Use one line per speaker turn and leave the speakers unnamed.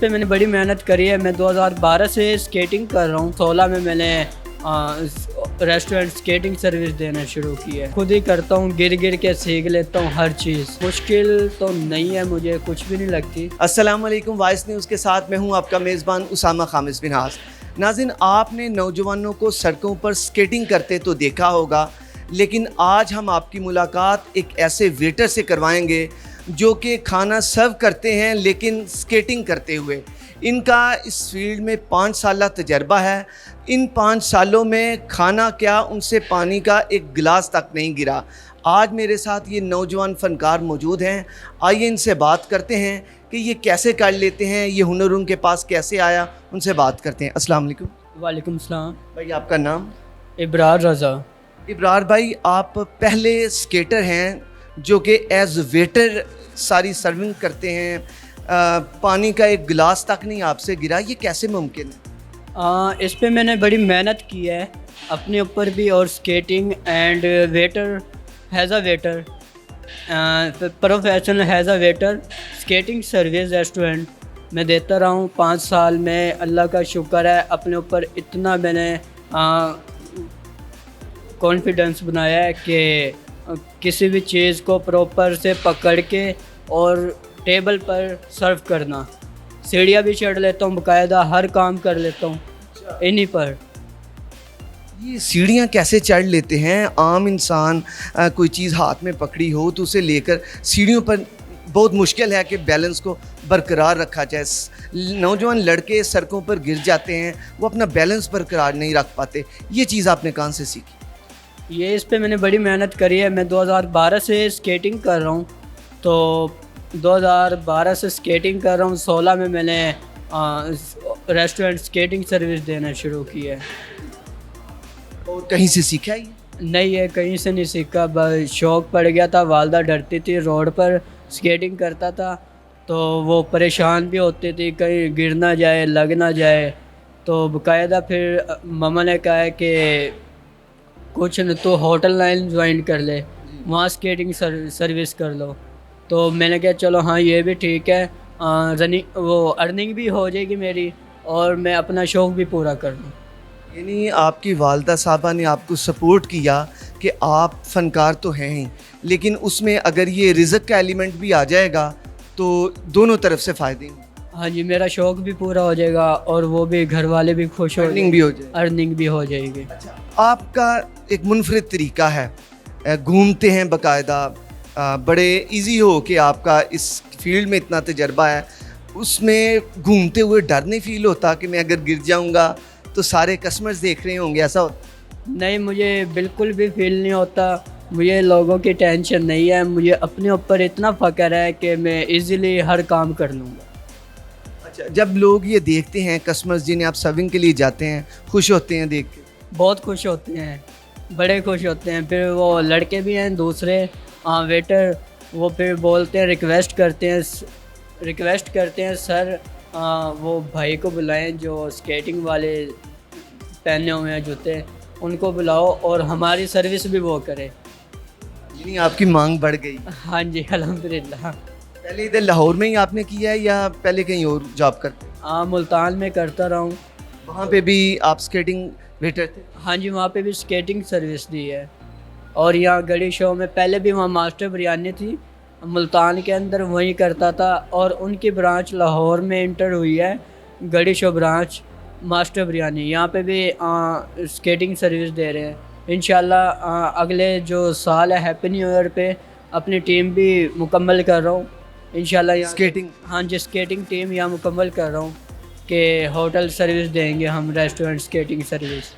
पे मैंने बड़ी मेहनत करी है। मैं 2012 से स्केटिंग कर रहा हूँ। 16 में मैंने रेस्टोरेंट स्केटिंग सर्विस देना शुरू की है। खुद ही करता हूँ, गिर गिर के सीख लेता हूँ हर चीज़। मुश्किल तो नहीं है, मुझे कुछ भी नहीं लगती।
अस्सलाम वालेकुम, वॉइस न्यूज़ के साथ मैं हूँ आपका मेज़बान उसामा खामिस बिनास। नाज़रीन, आपने नौजवानों को सड़कों पर स्केटिंग करते तो देखा होगा, लेकिन आज हम आपकी मुलाकात एक ऐसे वेटर से करवाएंगे जो कि खाना सर्व करते हैं लेकिन स्केटिंग करते हुए। इनका इस फील्ड में 5 साल तजर्बा है। इन 5 सालों में खाना क्या, उनसे पानी का एक गिलास तक नहीं गिरा। आज मेरे साथ ये नौजवान फ़नकार मौजूद हैं। आइए इनसे बात करते हैं कि ये कैसे कर लेते हैं, ये हुनर उनके पास कैसे आया। उनसे बात करते हैं। अस्सलाम वालेकुम।
वालेकुम सलाम।
भाई, आपका नाम?
इब्रार रज़ा।
इब्रार भाई, आप पहले स्केटर हैं जो कि एज वेटर सारी सर्विंग करते हैं। पानी का एक गिलास तक नहीं आपसे गिरा, ये कैसे मुमकिन है?
इस पे मैंने बड़ी मेहनत की है अपने ऊपर भी, और skating and waiter has a waiter, professional has a waiter skating service restaurant मैं देता रहा हूँ 5 साल में। अल्लाह का शुक्र है, अपने ऊपर इतना मैंने कॉन्फिडेंस बनाया है कि किसी भी चीज़ को प्रॉपर से पकड़ के और टेबल पर सर्व करना। सीढ़ियाँ भी चढ़ लेता हूँ, बाकायदा हर काम कर लेता हूँ इन्हीं पर।
ये सीढ़ियाँ कैसे चढ़ लेते हैं? आम इंसान कोई चीज़ हाथ में पकड़ी हो तो उसे लेकर सीढ़ियों पर बहुत मुश्किल है कि बैलेंस को बरकरार रखा जाए। नौजवान लड़के सड़कों पर गिर जाते हैं, वो अपना बैलेंस बरकरार नहीं रख पाते। ये चीज़ आपने कहाँ से सीखी?
ये इस पे मैंने बड़ी मेहनत करी है। मैं 2012 से स्केटिंग कर रहा हूँ, तो 2012 से स्केटिंग कर रहा हूँ। 16 में मैंने रेस्टोरेंट स्केटिंग सर्विस देना शुरू की है।
और कहीं से सीखा ये?
नहीं है, कहीं से नहीं सीखा, बस शौक़ पड़ गया था। वालदा डरती थी, रोड पर स्केटिंग करता था तो वो परेशान भी होती थी कहीं गिर ना जाए, लग ना जाए। तो बाकायदा फिर मम्मा ने कहा है कि कुछ न तो होटल लाइन ज्वाइन कर ले, वहाँ स्केटिंग सर्विस कर लो। तो मैंने कहा चलो हाँ, ये भी ठीक है, अर्निंग भी हो जाएगी मेरी और मैं अपना शौक़ भी पूरा कर लूँ।
यानी आपकी वालदा साहबा ने आपको सपोर्ट किया कि आप फ़नकार तो हैं ही, लेकिन उसमें अगर ये रिज़्क़ का एलिमेंट भी आ जाएगा तो दोनों तरफ से फ़ायदे हैं।
हाँ जी, मेरा शौक़ भी पूरा हो जाएगा और वो भी, घर वाले भी खुश हो,
अर्निंग भी हो जाएगी।
अर्निंग भी हो जाएगी।
आपका एक मुनफरिद तरीका है, घूमते हैं बाकायदा, बड़े इजी हो कि आपका इस फील्ड में इतना तजर्बा है, उसमें घूमते हुए डर नहीं फील होता कि मैं अगर गिर जाऊंगा तो सारे कस्टमर्स देख रहे होंगे? ऐसा होता?
नहीं, मुझे बिल्कुल भी फील नहीं होता। मुझे लोगों की टेंशन नहीं है। मुझे अपने ऊपर इतना फ़ख्र है कि मैं इजीली हर काम कर लूँगा।
अच्छा, जब लोग ये देखते हैं, कस्टमर्स जिन्हें आप सर्विंग के लिए जाते हैं, खुश होते हैं देख के?
बहुत खुश होते हैं, बड़े खुश होते हैं। फिर वो लड़के भी हैं दूसरे वेटर, वो फिर बोलते हैं, रिक्वेस्ट करते हैं सर वो भाई को बुलाएं जो स्केटिंग वाले पहने हुए हैं जूते, उनको बुलाओ और हमारी सर्विस भी वो करे।
यानी आपकी मांग बढ़ गई?
हाँ जी, अल्हम्दुलिल्लाह।
पहले इधर लाहौर में ही आपने किया है या पहले कहीं और जॉब करते?
मुल्तान में करता रहा हूँ।
वहाँ पे भी आप स्केटिंग वेटर थे?
हाँ जी, वहाँ पे भी स्केटिंग सर्विस दी है। और यहाँ गड़ी शो में पहले भी वहाँ मास्टर बिरयानी थी, मुल्तान के अंदर वहीं करता था। और उनकी ब्रांच लाहौर में इंटर हुई है, गड़ी शो ब्रांच मास्टर बिरयानी। यहाँ पे भी स्केटिंग सर्विस दे रहे हैं। इंशाल्लाह अगले जो साल है हैप्पी न्यू ईयर पे अपनी टीम भी मुकम्मल कर रहा हूँ इंशाल्लाह।
स्केटिंग?
हाँ जी, स्केटिंग टीम यहाँ मुकम्मल कर रहा हूँ कि होटल सर्विस देंगे हम, रेस्टोरेंट स्केटिंग सर्विस।